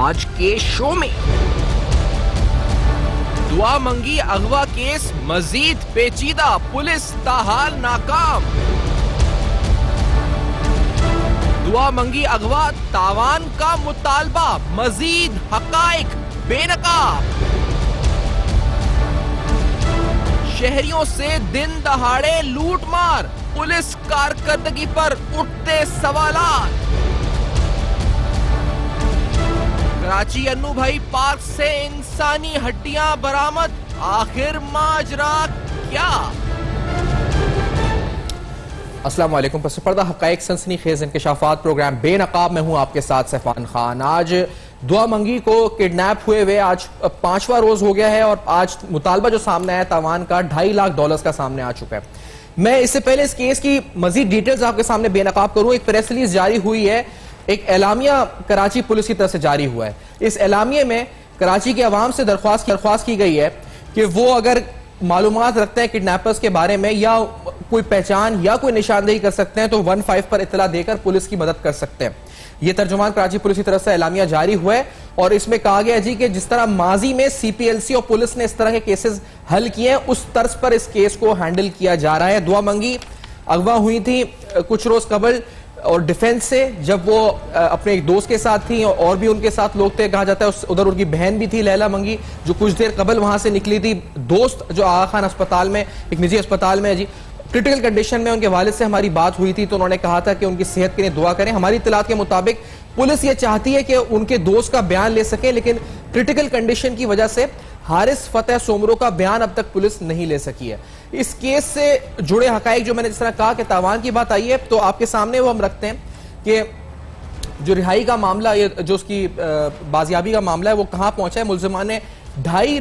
आज के शो में। दुआ मंगी अगवा केस मजीद पेचीदा, पुलिस ताहाल नाकाम। दुआ मंगी अगवा तावान का मुतालबा, मजीद हकाइक बेनकाब। शहरियों से दिन दहाड़े लूटमार, पुलिस कारकर्दगी पर उठते सवालात। कराची अन्नू भाई पार्क से इंसानी हड्डियां बरामद, आखिर माजरा क्या? अस्सलाम वालेकुम। पस पर्दा हकाइक सनसनीखेज इंकशाफात प्रोग्राम बेनकाब में हूं आपके साथ सैफान खान। आज दुआ मंगी को किडनैप हुए आज 5वां रोज हो गया है और आज मुतालबा जो सामने आया तावान का $2.5 लाख का सामने आ चुका है। मैं इससे पहले इस केस की मजीद डिटेल्स आपके सामने बेनकाब करूं, एक प्रेस रिलीज जारी हुई है, एक एलामिया कराची पुलिस की तरफ से जारी हुआ है। इस एलामिये में कराची के अवाम से दरख्वास्त की गई है कि वो अगर मालूमात रखते हैं किडनैपर्स के बारे में या कोई पहचान या कोई निशानदेही कर सकते हैं तो 15 पर इत्तला देकर पुलिस की मदद कर सकते हैं। यह तर्जुमान कराची पुलिस की तरफ से एलामिया जारी हुआ है और इसमें कहा गया जी कि जिस तरह माजी में सीपीएलसी और पुलिस ने इस तरह के केसेस हल किए हैं उस तर्ज पर इस केस को हैंडल किया जा रहा है। दुआ मंगी अगवा हुई थी कुछ रोज कबल और डिफेंस से, जब वो अपने एक दोस्त के साथ थी और भी उनके साथ लोग थे, कहा जाता है उधर उनकी बहन भी थी लैला मंगी जो कुछ देर कबल वहां से निकली थी। दोस्त जो आगा खान अस्पताल में, एक निजी अस्पताल में जी क्रिटिकल कंडीशन में, उनके वालिद से हमारी बात हुई थी तो उन्होंने कहा था कि उनकी सेहत के लिए दुआ करें। हमारी इत्तलात के मुताबिक पुलिस ये चाहती है कि उनके दोस्त का बयान ले सके, लेकिन क्रिटिकल कंडीशन की वजह से हारिस फतेह सोमरो का बयान अब तक पुलिस नहीं ले सकी है। इस केस से जुड़े हकाइक जो मैंने जिस तरह कहा कि तावान की बात आई है तो आपके सामने वो हम रखते हैं कि जो रिहाई का मामला, ये जो उसकी बाजियाबी का मामला है वो कहां पहुंचा है। मुलजिमान ने $2.5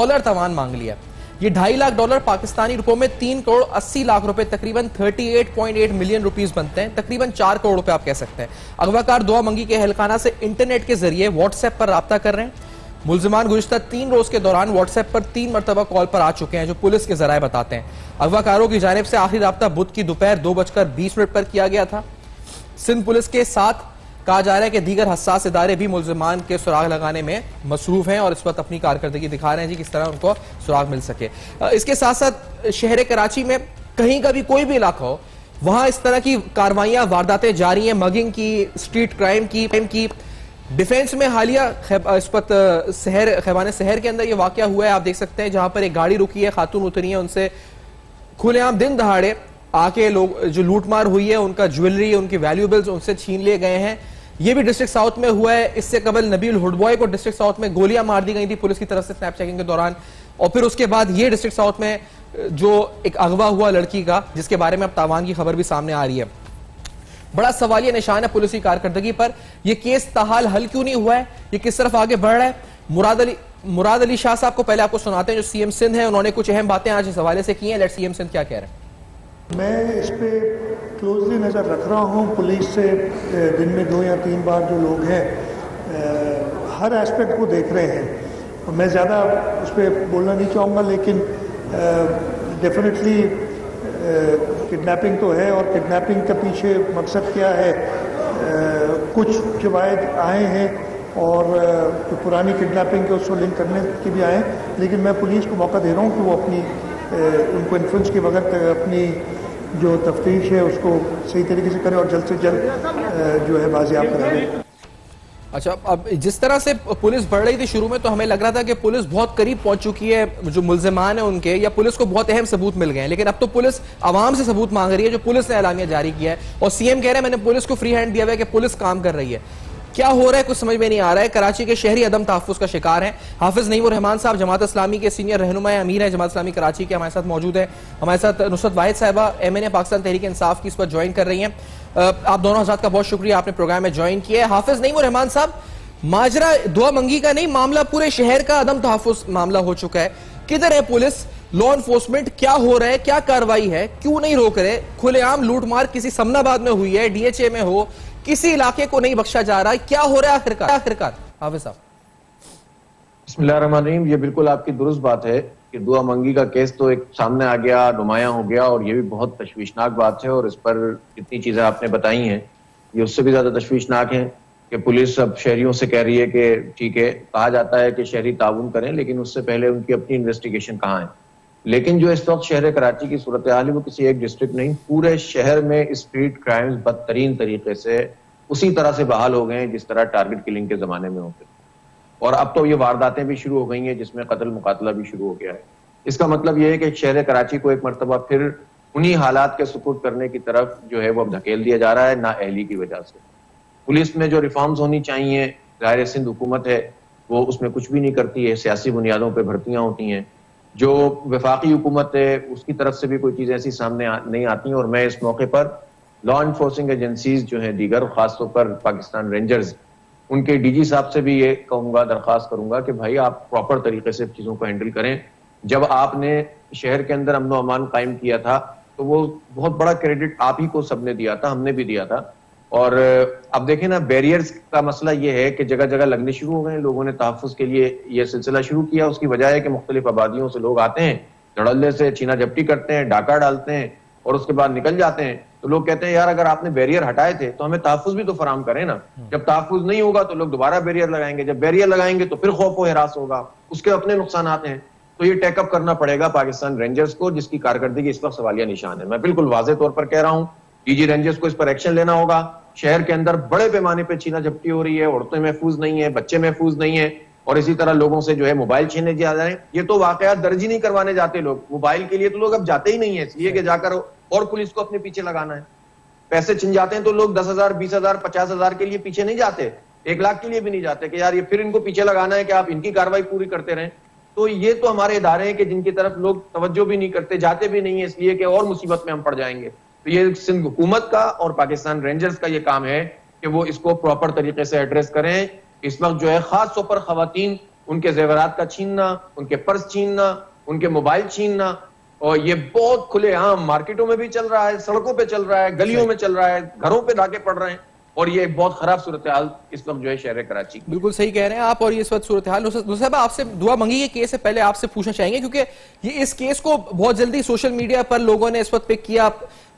लाख तावान मांग लिया। ये $2.5 लाख पाकिस्तानी रुपयों में 3 करोड़ 80 लाख रुपए, तकरीबन 38.8 मिलियन रुपीस बनते हैं, तकरीबन 4 करोड़ रुपए आप कह सकते हैं। अगवाकार दुआ मंगी के अहलखाना से इंटरनेट के जरिए व्हाट्सएप पर राब्ता कर रहे हैं। मुलजिमान गुज़िश्ता 3 रोज के दौरान व्हाट्सएप पर 3 मरतबा कॉल पर आ चुके हैं, जो पुलिस के जराए बताते हैं। अगवाकारों की जानिब से आखिरी राब्ता बुध की दोपहर 2:20 पर किया गया था। सिंध पुलिस के साथ कहा जा रहा है कि दीगर हसास इदारे भी मुलजिमान के सुराग लगाने में मसरूफ हैं और इस वक्त अपनी कारकर्दगी दिखा रहे हैं जी किस तरह उनको सुराग मिल सके। इसके साथ साथ शहर कराची में कहीं का भी कोई भी इलाका हो वहां इस तरह की कार्रवाइयां, वारदातें जारी हैं, मगिंग की, स्ट्रीट क्राइम की। डिफेंस में हालिया खैबान शहर के अंदर ये वाकया हुआ है, आप देख सकते हैं, जहां पर एक गाड़ी रुकी है, खातून उतरी है, उनसे खुलेआम दिन दहाड़े आके लोग जो लूटमार हुई है, उनका ज्वेलरी, उनकी वैल्यूएबल्स उनसे छीन लिए गए हैं। ये भी डिस्ट्रिक्ट साउथ में हुआ है। इससे कबल नबील हुडबॉय को डिस्ट्रिक्ट साउथ में गोलियां मार दी गई थी पुलिस की तरफ से स्नैप चेकिंग के दौरान, और फिर उसके बाद ये डिस्ट्रिक्ट साउथ में जो एक अगवा हुआ लड़की का, जिसके बारे में अब तावान की खबर भी सामने आ रही है। बड़ा सवालिया निशान है पुलिस की कारकर्दगी पर। यह केस ताहाल हल क्यों नहीं हुआ है, ये किस तरफ आगे बढ़ रहा है? मुराद अली शाह साहब को पहले आपको सुनाते हैं, जो सीएम सिंध है। उन्होंने कुछ अहम बातें आज इस हवाले से की हैं। लेट्स सीएम सिंध क्या कह रहे हैं। मैं इस पे क्लोजली नज़र रख रहा हूँ। पुलिस से दिन में 2 या 3 बार जो लोग हैं हर एस्पेक्ट को देख रहे हैं। मैं ज़्यादा उस पर बोलना नहीं चाहूँगा, लेकिन डेफिनेटली किडनैपिंग तो है, और किडनैपिंग के पीछे मकसद क्या है। कुछ शवायद आए हैं और जो पुरानी किडनैपिंग के उसको लिंक करने के भी आए, लेकिन मैं पुलिस को मौका दे रहा हूँ कि वो अपनी उनको इन्फ्लुएंस के बगैर अपनी जो तफ्तीश है उसको सही तरीके से करें और जल्द से जल्द जो है बाजियाब कराएं। अच्छा, अब जिस तरह से पुलिस बढ़ रही थी शुरू में तो हमें लग रहा था कि पुलिस बहुत करीब पहुंच चुकी है, जो मुल्जिमान है उनके, या पुलिस को बहुत अहम सबूत मिल गए हैं, लेकिन अब तो पुलिस आवाम से सबूत मांग रही है, जो पुलिस ने एलामिया जारी किया है। और सीएम कह रहे हैं मैंने पुलिस को फ्री हैंड दिया हुआ है कि पुलिस काम कर रही है। क्या हो रहा है कुछ समझ में नहीं आ रहा है। कराची के शहरी अदम तहफ्फुज़ का शिकार हैं। हाफिज नईमुर रहमान साहब जमात इस्लामी के सीनियर रहनुमा अमीर हैं जमात इस्लामी कराची के, हमारे साथ मौजूद है। हमारे साथ नुसरत वाहिद साहिबा MNA पाकिस्तान तहरीक इंसाफ की इस पर ज्वाइन कर रही हैं। आप दोनों हज़रात का बहुत शुक्रिया, आपने प्रोग्राम में ज्वाइन किया है। हाफिज नईमुर रहमान साहब, माजरा दुआ मंगी का नहीं, मामला पूरे शहर का अदम तहफ्फुज़ मामला हो चुका है। किधर है पुलिस, लॉ एनफोर्समेंट, क्या हो रहा है, क्या कार्रवाई है, क्यों नहीं रोक रहे? खुलेआम लूटमार किसी समनाबाद में हुई है, DHA में हो, किसी इलाके को नहीं बख्शा जा रहा है, क्या हो रहा है आखिरकार? हाफिज साहब। बिस्मिल्लाहिर्रहमानिर्रहीम। ये बिल्कुल आपकी दुरुस्त बात है कि दुआ मंगी का केस तो एक सामने आ गया, नुमायां हो गया, और ये भी बहुत तशवीशनाक बात है। और इस पर जितनी चीजें आपने बताई हैं ये उससे भी ज्यादा तशवीशनाक हैं। कि पुलिस अब शहरियों से कह रही है कि ठीक है, कहा जाता है कि शहरी ताउन करें, लेकिन उससे पहले उनकी अपनी इन्वेस्टिगेशन कहाँ है। लेकिन जो इस वक्त शहर कराची की सूरत हाल है वो किसी एक डिस्ट्रिक्ट नहीं, पूरे शहर में स्ट्रीट क्राइम्स बदतरीन तरीके से उसी तरह से बहाल हो गए हैं जिस तरह टारगेट किलिंग के जमाने में होते। और अब तो ये वारदातें भी शुरू हो गई हैं जिसमें कत्ल मुकातला भी शुरू हो गया है। इसका मतलब यह है कि शहर कराची को एक मरतबा फिर उन्हीं हालात के सुपुर्द करने की तरफ जो है वो अब धकेल दिया जा रहा है, ना अहली की वजह से। पुलिस में जो रिफॉर्म्स होनी चाहिए, ज़ाहिर सिंध हुकूमत है वो उसमें कुछ भी नहीं करती है, सियासी बुनियादों पर भर्तियां होती हैं। जो वफाकी हुकूमत है उसकी तरफ से भी कोई चीज़ ऐसी सामने नहीं आती हैं। और मैं इस मौके पर लॉ इन्फोर्सिंग एजेंसीज जो हैं दीगर, खासतौर पर पाकिस्तान रेंजर्स, उनके डीजी साहब से भी ये कहूंगा, दरख्वास्त करूंगा कि भाई आप प्रॉपर तरीके से चीज़ों को हैंडल करें। जब आपने शहर के अंदर अमन अमान कायम किया था तो वो बहुत बड़ा क्रेडिट आप ही को सबने दिया था, हमने भी दिया था। और अब देखें ना, बैरियर्स का मसला ये है कि जगह जगह लगने शुरू हो गए। लोगों ने तहफ़्फ़ुज़ के लिए ये सिलसिला शुरू किया। उसकी वजह है कि मुख्तलिफ आबादियों से लोग आते हैं, धड़ल्ले से छीना झपटी करते हैं, डाका डालते हैं और उसके बाद निकल जाते हैं। तो लोग कहते हैं यार अगर आपने बैरियर हटाए थे तो हमें तहफ़्फ़ुज़ भी तो फराम करें ना। जब तहफ़्फ़ुज़ नहीं होगा तो लोग दोबारा बैरियर लगाएंगे, जब बैरियर लगाएंगे तो फिर खौफ व हिरास होगा, उसके अपने नुकसान हैं। तो ये टेकअप करना पड़ेगा पाकिस्तान रेंजर्स को, जिसकी कारकर्दगी इस वक्त सवालिया निशान है। मैं बिल्कुल वाज़ेह तौर पर कह रहा हूँ, डीजी रेंजर्स को इस पर एक्शन लेना होगा। शहर के अंदर बड़े पैमाने पर छीना झपटी हो रही है, औरतें महफूज नहीं है, बच्चे महफूज नहीं है, और इसी तरह लोगों से जो है मोबाइल छीने जा रहे हैं। ये तो वाकयात दर्ज ही नहीं करवाने जाते लोग, मोबाइल के लिए तो लोग अब जाते ही नहीं है, इसलिए कि जाकर और पुलिस को अपने पीछे लगाना है। पैसे छिन जाते हैं तो लोग 10,000, 20,000, 50,000 के लिए पीछे नहीं जाते, 1 लाख के लिए भी नहीं जाते कि यार ये फिर इनको पीछे लगाना है कि आप इनकी कार्रवाई पूरी करते रहें। तो ये तो हमारे इदारे हैं कि जिनकी तरफ लोग तवज्जो भी नहीं करते, जाते भी नहीं है, इसलिए कि और मुसीबत में हम पड़ जाएंगे। तो ये सिंध हुकूमत का और पाकिस्तान रेंजर्स का ये काम है कि वो इसको प्रॉपर तरीके से एड्रेस करें। इस वक्त जो है खास तौर पर खवातीन, उनके जेवरात का छीनना, उनके पर्स छीनना, उनके मोबाइल छीनना, और ये बहुत खुलेआम मार्केटों में भी चल रहा है, सड़कों पे चल रहा है, गलियों में चल रहा है, घरों पे डाके पड़ रहे हैं। और ये एक बहुत खराब सूरत हाल इस वक्त जो है शहर कराची। बिल्कुल सही कह रहे हैं आप। और ये इस वक्त सूरत हाल, साहब आपसे दुआ मंगी के केस से पहले आपसे पूछना चाहेंगे, क्योंकि ये इस केस को बहुत जल्दी सोशल मीडिया पर लोगों ने इस वक्त पिक किया,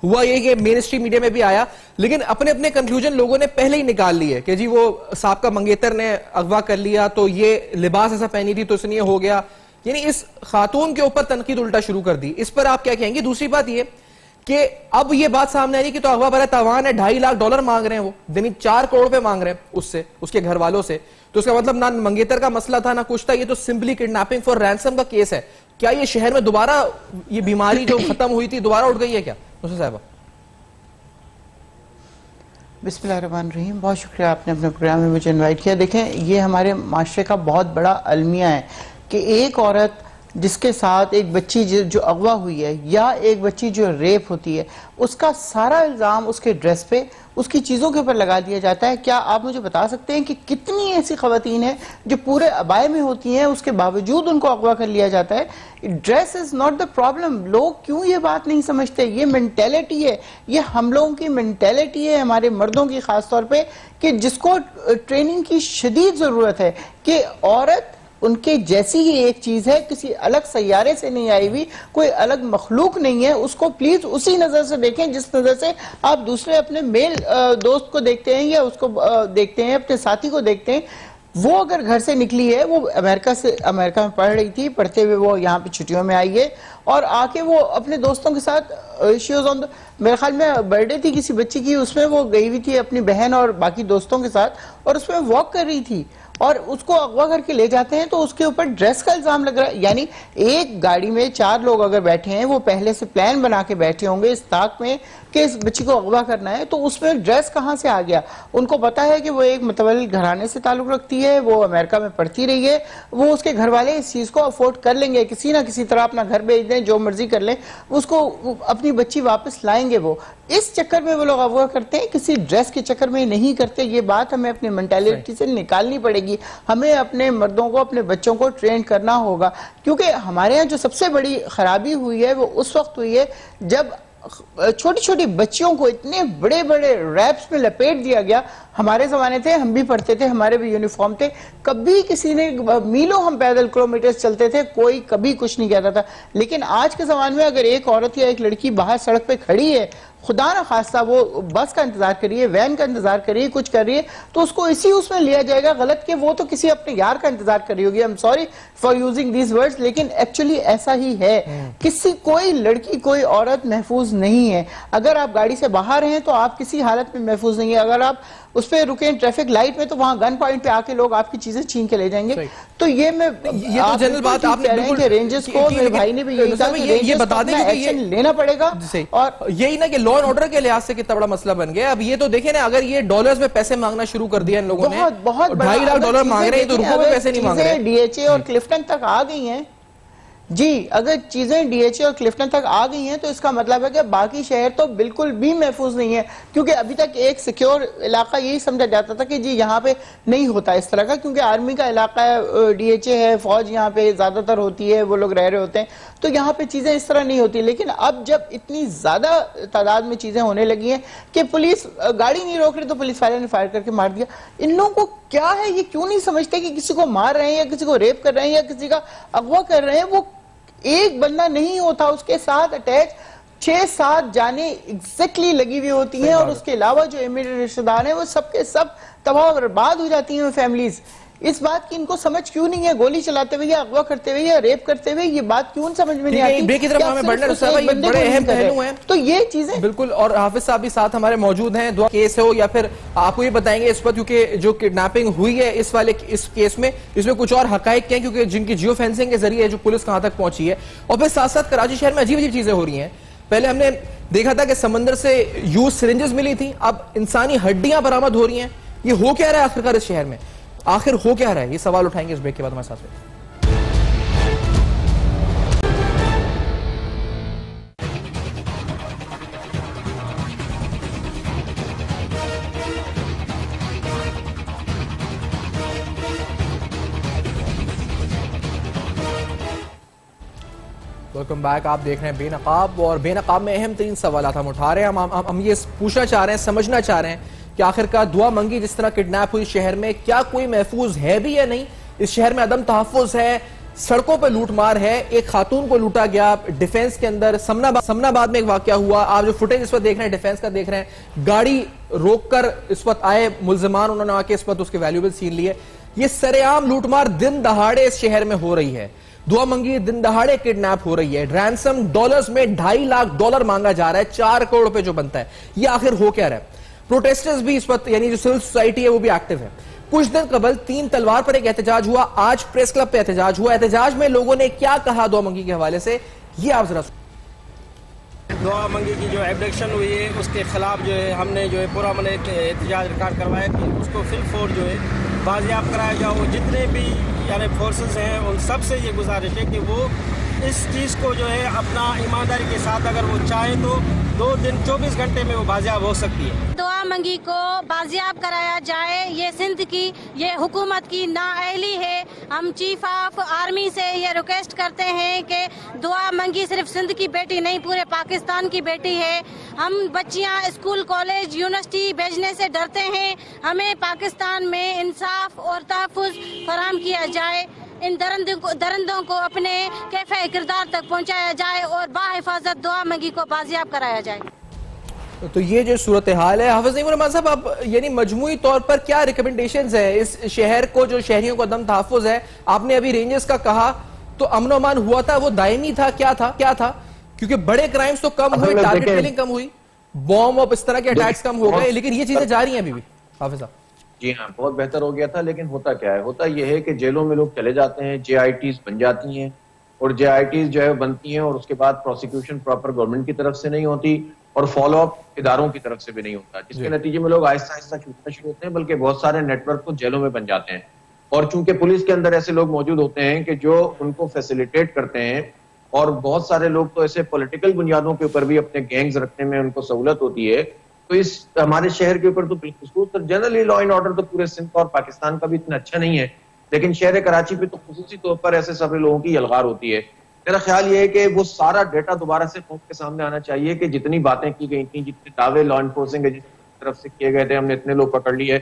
हुआ ये कि मेन स्ट्रीम मीडिया में भी आया, लेकिन अपने अपने कंक्लूजन लोगों ने पहले ही निकाल लिए कि जी वो साबका मंगेतर ने अगवा कर लिया तो ये लिबास ऐसा पहनी थी तो इसलिए हो गया, यानी इस खातून के ऊपर तनकीद उल्टा शुरू कर दी। इस पर आप क्या कहेंगे? दूसरी बात ये कि अब ये बात सामने आ रही कि तो अगवा बरा तावान है, $2.5 लाख मांग रहे हैं, वो दिन 4 करोड़ रुपए मांग रहे हैं उससे, उसके घर वालों से। तो उसका मतलब ना मंगेतर का मसला था ना कुछ था, ये तो सिंपली किडनैपिंग फॉर रैंसम का केस है। क्या ये शहर में दोबारा ये बीमारी जो खत्म हुई थी दोबारा उठ गई है क्या मुझे साहब? बिस्मिल्लाहिर्रहमानिर्रहीम, बहुत शुक्रिया आपने अपने प्रोग्राम में मुझे इनवाइट किया। देखें, ये हमारे माशरे का बहुत बड़ा अलमिया है कि एक औरत जिसके साथ एक बच्ची जो अगवा हुई है या एक बच्ची जो रेप होती है, उसका सारा इल्ज़ाम उसके ड्रेस पे, उसकी चीज़ों के ऊपर लगा दिया जाता है। क्या आप मुझे बता सकते हैं कि कितनी ऐसी ख़वातीन हैं जो पूरे अबाए में होती हैं, उसके बावजूद उनको अगवा कर लिया जाता है? Dress is not the problem. लोग क्यों ये बात नहीं समझते? ये मेंटेलिटी है, ये हम लोगों की मेंटेलिटी है, हमारे मर्दों की ख़ास तौर पर, कि जिसको ट्रेनिंग की शदीद ज़रूरत है कि औरत उनके जैसी ही एक चीज है, किसी अलग सैयारे से नहीं आई हुई, कोई अलग मखलूक नहीं है। उसको प्लीज उसी नजर से देखें जिस नजर से आप दूसरे अपने मेल दोस्त को देखते हैं या उसको देखते हैं, अपने साथी को देखते हैं। वो अगर घर से निकली है, वो अमेरिका में पढ़ रही थी, पढ़ते हुए वो यहाँ पे छुट्टियों में आई है और आके वो अपने दोस्तों के साथ शी वाज ऑन, मेरे ख्याल में बर्थडे थी किसी बच्ची की, उसमें वो गई हुई थी अपनी बहन और बाकी दोस्तों के साथ, और उसमें वॉक कर रही थी और उसको अगवा करके ले जाते हैं तो उसके ऊपर ड्रेस का इल्जाम लग रहा है। यानी एक गाड़ी में 4 लोग अगर बैठे हैं, वो पहले से प्लान बना के बैठे होंगे इस ताक में कि इस बच्ची को अगवा करना है, तो उसमें ड्रेस कहाँ से आ गया? उनको पता है कि वो एक मुतवल्लिल घराने से ताल्लुक रखती है, वो अमेरिका में पढ़ती रही है, वो उसके घर वाले इस चीज़ को अफोर्ड कर लेंगे, किसी ना किसी तरह अपना घर भेज दें, जो मर्जी कर लें, उसको अपनी बच्ची वापस लाएंगे। वो इस चक्कर में वो लोग अगवा करते हैं, किसी ड्रेस के चक्कर में नहीं करते। ये बात हमें अपनी मेंटालिटी से निकालनी पड़ेगी। हमें अपने मर्दों को, अपने बच्चों को ट्रेन करना होगा, क्योंकि हमारे यहाँ जो सबसे बड़ी खराबी हुई है वो उस वक्त हुई है जब छोटी छोटी बच्चियों को इतने बड़े बड़े रैप्स में लपेट दिया गया। हमारे ज़माने थे, हम भी पढ़ते थे, हमारे भी यूनिफॉर्म थे, कभी किसी ने, मीलों हम पैदल किलोमीटर्स चलते थे, कोई कभी कुछ नहीं कहता था। लेकिन आज के ज़माने में अगर एक औरत या एक लड़की बाहर सड़क पे खड़ी है, खुदा ना खास्ता वो बस का इंतजार करिए, वैन का इंतजार करिए, कुछ करिए, तो उसको इसी उसमें लिया जाएगा गलत कि वो तो किसी अपने यार का इंतजार कर रही होगी। I am sorry for using these words, लेकिन एक्चुअली ऐसा ही है। किसी कोई लड़की, कोई औरत महफूज नहीं है। अगर आप गाड़ी से बाहर हैं तो आप किसी हालत में महफूज नहीं है। अगर आप उस पर रुके ट्रैफिक लाइट में तो वहां गन पॉइंट पे आके लोग आपकी चीजें छीन के ले जाएंगे। तो ये तो जनरल बात आपने बिल्कुल रेंजर्स को, मेरे भाई ने भी यही कहा कि ये बता दें कि एक्शन लेना पड़ेगा। और यही ना कि लॉ एंड ऑर्डर के लिहाज से कितना बड़ा मसला बन गया। अब ये तो देखे ना, अगर ये डॉलर्स में पैसे मांगना शुरू कर दिया इन लोगों ने, बहुत $2.5 लाख मांग रहे हैं, तो रुपयों में पैसे नहीं मांग रहे। डीएचए और क्लिफ्टन तक आ गई हैं जी, अगर चीजें डीएचए और क्लिफ्टन तक आ गई हैं तो इसका मतलब है कि बाकी शहर तो बिल्कुल भी महफूज नहीं है। क्योंकि अभी तक एक सिक्योर इलाका यही समझा जाता था कि जी यहाँ पे नहीं होता इस तरह का, क्योंकि आर्मी का इलाका है, डीएचए है, फौज यहाँ पे ज्यादातर होती है, वो लोग रह रहे होते हैं, तो यहाँ पे चीजें इस तरह नहीं होती। लेकिन अब जब इतनी ज्यादा तादाद में चीजें होने लगी हैं कि पुलिस गाड़ी नहीं रोक रही तो पुलिस वाले ने फायर करके मार दिया, इन लोगों को क्या है, ये क्यों नहीं समझते कि किसी को मार रहे हैं या किसी को रेप कर रहे हैं या किसी का अगवा कर रहे हैं। वो एक बंदा नहीं होता, उसके साथ अटैच 6-7 जाने एग्जैक्टली लगी हुई होती हैं, और उसके अलावा जो इमीडिएट रिश्तेदार हैं वो सबके सब तबाह बर्बाद हो जाती हैं फैमिलीज। इस बात की इनको समझ क्यों नहीं है? गोली चलाते हुए या अगवा करते हुए या रेप करते हुए ये बात क्यों समझ में नहीं आती? ब्रेक की तरफ हमें बढ़ना है, ये बड़े अहम पहलू हैं। तो ये चीजें बिल्कुल, और हाफिज साहब भी साथ हमारे मौजूद हैं। दुआ केस हो या फिर आपको ये बताएंगे इस पर, क्योंकि जो किडनैपिंग हुई है इस केस में, इसमें कुछ और हकाइक क्या है, क्योंकि जिनकी जियो फेंसिंग के जरिए जो पुलिस कहां तक पहुंची है। और फिर साथ साथ कराची शहर में अजीब अजीब चीजें हो रही हैं। पहले हमने देखा था कि समंदर से यूज सिरिंजेस मिली थी, अब इंसानी हड्डियां बरामद हो रही हैं। ये हो क्या रहा है आखिरकार इस शहर में? आखिर हो क्या रहा है? ये सवाल उठाएंगे इस ब्रेक के बाद हमारे साथ। Welcome back. आप देख रहे हैं बेनकाब, और बेनकाब में अहम तरीन सवाल हम उठा रहे हैं। हम ये पूछना चाह रहे हैं, समझना चाह रहे हैं कि आखिरकार दुआ मंगी जिस तरह किडनैप हुई शहर में, क्या कोई महफूज है भी या नहीं? इस शहर में अदम तहफ्फुज है, सड़कों पर लूटमार है, एक खातून को लूटा गया डिफेंस के अंदर। समनाबाद में एक वाकया हुआ, आप जो फुटेज इस वक्त देख रहे हैं डिफेंस का देख रहे हैं, गाड़ी रोककर इस वक्त आए मुल्जिमान, उन्होंने आके इस वक्त उसके वैल्यूएबल छीन लिए। ये सरेआम लूटमार दिन दहाड़े इस शहर में हो रही है। दुआ मंगी दिन दहाड़े किडनैप हो रही है। रैंसम डॉलर्स में $2.5 लाख मांगा जा रहा है, 4 करोड़ रुपए जो बनता है। ये आखिर हो क्या रहा है? प्रोटेस्टर्स भी इस वक्त, यानी जो सिविल सोसाइटी है वो भी एक्टिव है। कुछ दिन कबल 3 तलवार पर एक एहतजाज हुआ, आज प्रेस क्लब पे एहतजाज हुआ। एहतजाज में लोगों ने क्या कहा दुआ मंगी के हवाले से, ये आप जरा दुआ मंगी की जो एब्डक्शन हुई है उसके खिलाफ जो है हमने जो है पूरा मैंने एहतजाज रिकॉर्ड करवाया कि उसको फिलफोर जो है बाजियाब कराया जाओ। जितने भी यानी फोर्सेस हैं उन सब से ये गुजारिश है कि वो इस चीज़ को जो है अपना ईमानदारी के साथ अगर वो चाहे तो 2 दिन 24 घंटे में वो बाजियाब हो सकती है। दुआ मंगी को बाजियाब कराया जाए, ये सिंध की, ये हुकूमत की नाअहली है। हम चीफ ऑफ आर्मी से ये रिक्वेस्ट करते हैं कि दुआ मंगी सिर्फ सिंध की बेटी नहीं, पूरे पाकिस्तान की बेटी है। हम बच्चियां स्कूल, कॉलेज, यूनिवर्सिटी भेजने से डरते हैं। हमें पाकिस्तान में इंसाफ और तहफ़्फ़ुज़ फराहम किया जाए। इन दरिंदों को अपने कैफ़े किरदार तक पहुंचाया जाए और बाहिफाजत दुआ मंगी को बाजियाब कराया जाए। तो ये जो सूरत हाल है, हाफिज नईमुर रहमान साहब, आप यानी मजमूई तौर पर क्या रिकमेंडेशंस है इस शहर को, जो शहरियों को अदम तहफ्फुज है? आपने अभी रेंजर्स का कहा, तो अमन अमान हुआ था, वो दायमी था, क्या था? क्योंकि बड़े क्राइम्स तो कम हुए, टारगेट किलिंग कम हुई, बॉम्ब और इस तरह के अटैक्स कम हो गए, लेकिन ये चीजें जारी हैं अभी भी। हाफिज साहब जी हाँ, बहुत बेहतर हो गया था, लेकिन होता क्या है? होता यह है कि जेलों में लोग चले जाते हैं, JITs बन जाती हैं, और JITs जो है बनती हैं और उसके बाद प्रोसिक्यूशन प्रॉपर गवर्नमेंट की तरफ से नहीं होती और फॉलो अप इदारों की तरफ से भी नहीं होता, जिसके नतीजे में लोग आहिस्ता आहिस्ता छूटना शुरू होते हैं, बल्कि बहुत सारे नेटवर्क तो जेलों में बन जाते हैं। और चूंकि पुलिस के अंदर ऐसे लोग मौजूद होते हैं कि जो उनको फैसिलिटेट करते हैं, और बहुत सारे लोग तो ऐसे पॉलिटिकल बुनियादों के ऊपर भी अपने गैंग्स रखने में उनको सहूलत होती है, तो इस हमारे शहर के ऊपर तो बिल्कुल जनरली लॉ एंड ऑर्डर तो पूरे सिंध और पाकिस्तान का भी इतना अच्छा नहीं है, लेकिन शहर कराची पे तो खुसूसी तौर पर ऐसे सभी लोगों की यलगार होती है। मेरा ख्याल ये है कि वो सारा डेटा दोबारा से कौम के सामने आना चाहिए कि जितनी बातें की गई थी, जितने दावे लॉ एनफोर्सिंग एजेंसी की तरफ से किए गए थे, हमने इतने लोग पकड़ लिए,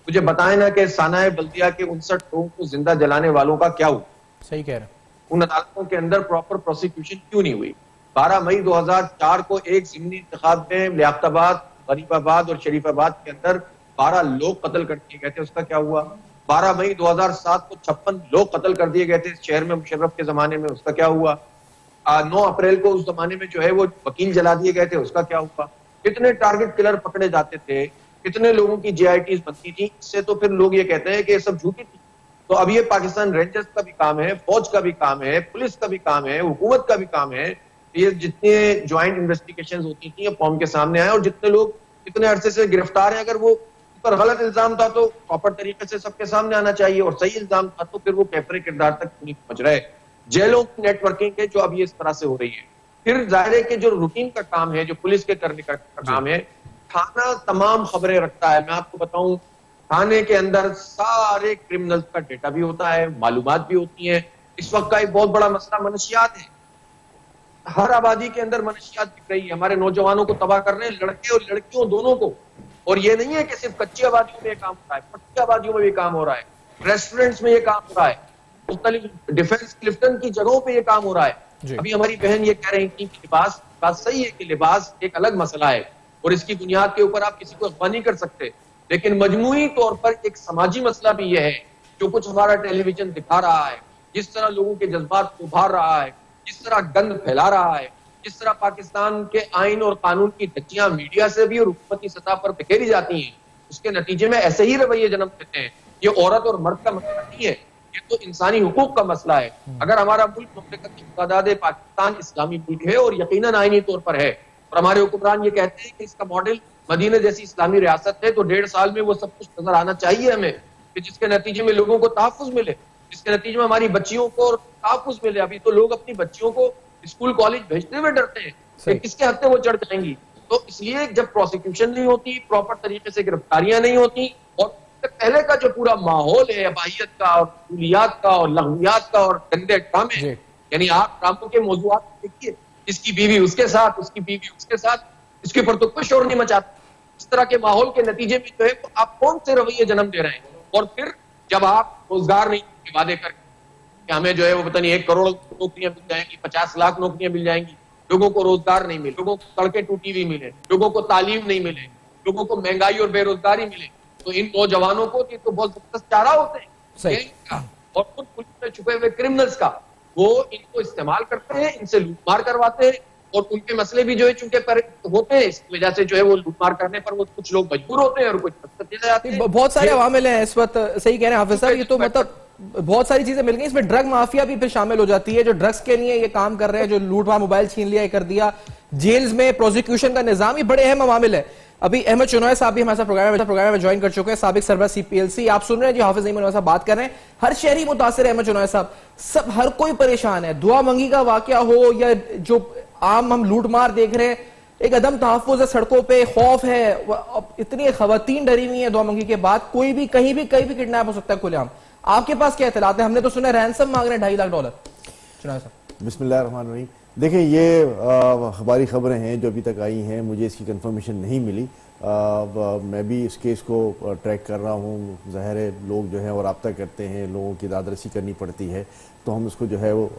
मुझे बताएं ना कि सानाए बल्दिया के 59 लोगों को जिंदा जलाने वालों का क्या हुआ? सही कह रहे हैं। उन अदालतों के अंदर प्रॉपर प्रोसिक्यूशन क्यों नहीं हुई? 12 मई 2004 को एक ज़िमनी इंतखाब में लियाकताबाद, गरीबाबाद और शरीफाबाद के अंदर 12 लोग कत्ल कर दिए गए थे, उसका क्या हुआ? 12 मई 2007 को 56 लोग कत्ल कर दिए गए थे इस शहर में मुशर्रफ के जमाने में, उसका क्या हुआ? 9 अप्रैल को उस जमाने में जो है वो वकील जला दिए गए थे, उसका क्या हुआ? कितने टारगेट किलर पकड़े जाते थे, कितने लोगों की JITs बनती थी, इससे तो फिर लोग ये कहते हैं कि ये सब झूठी थी। तो अब ये पाकिस्तान रेंजर्स का भी काम है, फौज का भी काम है, पुलिस का भी काम है, हुकूमत का भी काम है, ये जितने ज्वाइंट इन्वेस्टिगेशंस होती थी कौम के सामने आए, और जितने लोग इतने अरसे से गिरफ्तार हैं, अगर वो पर गलत इल्जाम था तो प्रॉपर तरीके से सबके सामने आना चाहिए, और सही इल्जाम था तो फिर वो कैफरे किरदार तक नहीं पहुंच रहे। जेलों की नेटवर्किंग है जो अब ये इस तरह से हो रही है। फिर जाहिर है कि जो रूटीन का काम है, जो पुलिस के करने का काम है, थाना तमाम खबरें रखता है। मैं आपको बताऊं, थाने के अंदर सारे क्रिमिनल्स का डेटा भी होता है, मालूमात भी होती है। इस वक्त का एक बहुत बड़ा मसला मनशियात है, हर आबादी के अंदर मनशियात दिख रही है, हमारे नौजवानों को तबाह कर रहे हैं, लड़के और लड़कियों दोनों को। और ये नहीं है कि सिर्फ कच्ची आबादियों में ये काम हो रहा है, पक्की आबादियों में भी काम हो रहा है, रेस्टोरेंट्स में ये काम हो रहा है, मुख्तलिफ डिफेंस क्लिफ्टन की जगहों पे ये काम हो रहा है। अभी हमारी बहन ये कह रही थी कि लिबास, बात सही है कि लिबास एक अलग मसला है और इसकी बुनियाद के ऊपर आप किसी को अगवा नहीं कर सकते, लेकिन मजमूई तौर पर एक समाजी मसला भी यह है, जो कुछ हमारा टेलीविजन दिखा रहा है, जिस तरह लोगों के जज्बात को उभार रहा है, जिस तरह गंद फैला रहा है, जिस तरह पाकिस्तान के आइन और कानून की धज्जियां मीडिया से भी और हुकूमती सतह पर बिखेरी जाती हैं, उसके नतीजे में ऐसे ही रवैये जन्म लेते हैं। ये औरत और मर्द का मसला नहीं है, ये तो इंसानी हुकूक का मसला है। अगर हमारा मुल्क मुमलिकत की तादाद पाकिस्तान इस्लामी मुल्क है और यकीनन आईनी तौर पर है, और हमारे हुक्मरान ये कहते हैं कि इसका मॉडल मदीना जैसी इस्लामी रियासत है, तो 1.5 साल में वो सब कुछ नजर आना चाहिए हमें, कि जिसके नतीजे में लोगों को तहफ़्फ़ुज़ मिले, जिसके नतीजे में हमारी बच्चियों को तहफ़्फ़ुज़ मिले। अभी तो लोग अपनी बच्चियों को स्कूल कॉलेज भेजते हुए डरते हैं कि किसके हक में वो चढ़ जाएंगी। तो इसलिए जब प्रोसिक्यूशन नहीं होती, प्रॉपर तरीके से गिरफ्तारियां नहीं होती, और पहले का जो पूरा माहौल है अबाहियत का और फूलियात का और लहवियात का और गंदे ड्रामे, यानी आप ड्रामों के मौजूआत देखिए, इसकी बीवी उसके साथ, उसकी बीवी उसके साथ, इसके ऊपर तो कोई शोर नहीं मचाता। इस तरह के माहौल के नतीजे में जो है तो आप कौन से रवैये जन्म दे रहे हैं? और फिर जब आप रोजगार नहीं के वादे करके कि हमें जो है वो पता नहीं 1 करोड़ नौकरियां मिल जाएंगी, 50 लाख नौकरियां मिल जाएंगी, लोगों को रोजगार नहीं मिले, लोगों को सड़कें टूटी हुई मिले, लोगों को तालीम नहीं मिले, लोगों को महंगाई और बेरोजगारी मिले, तो इन नौजवानों को तो बहुत जबरदस्त चारा होते हैं। और खुद पुलिस में छुपे हुए क्रिमिनल्स का वो इनको इस्तेमाल करते हैं, इनसे लूटमार करवाते हैं, और उनके मसले भी जो है चूंकि होते हैं, इस वजह से जो है वो लूटमार करने पर वो कुछ लोग मजबूर होते हैं और कुछ चले जाते हैं। बहुत सारे अवामिल हैं इस वक्त, सही कह रहे हैं हाफिज साहब। ये तो मतलब बहुत सारी चीजें मिल गई, इसमें ड्रग माफिया भी फिर शामिल हो जाती है, जो ड्रग्स के लिए ये काम कर रहे हैं, जो लूटमार, मोबाइल छीन लिया, कर दिया, जेल्स में प्रोसिक्यूशन का निजाम, ही बड़े अहम अवामिल है। अभी अहमद चुनॉय साहब भी हमारे साथ प्रोग्राम में ज्वाइन कर चुके हैं, साबिक सरबराह CPLC। आप सुन रहे हैं जी, हाफिज नईम साहब बात कर रहे हैं। हर शहरी मुतासिर है अहमद चुनॉय साहब, सब हर कोई परेशान है। दुआ मंगी का वाकया हो या जो आम हम लूटमार देख रहे हैं, एक अदम तहफ़्फ़ुज़ है, सड़कों पे खौफ है, इतनी खवातीन डरी हुई है दुआ मंगी के बाद, कोई भी कहीं भी किडनैप हो सकता है खुलेआम। आपके पास क्या इत्तलात है? हमने तो सुना रैंसम मांग रहे हैं $2.5 लाख। चुनॉय साहब बिस्मिल्लाहिर्रहमानिर्रहीम। देखिए, ये हमारी खबरें हैं जो अभी तक आई हैं, मुझे इसकी कंफर्मेशन नहीं मिली। मैं भी इस केस को ट्रैक कर रहा हूँ। ज़ाहिर है लोग जो है वो रब्ता करते हैं, लोगों की दादरसी करनी पड़ती है, तो हम उसको जो है वो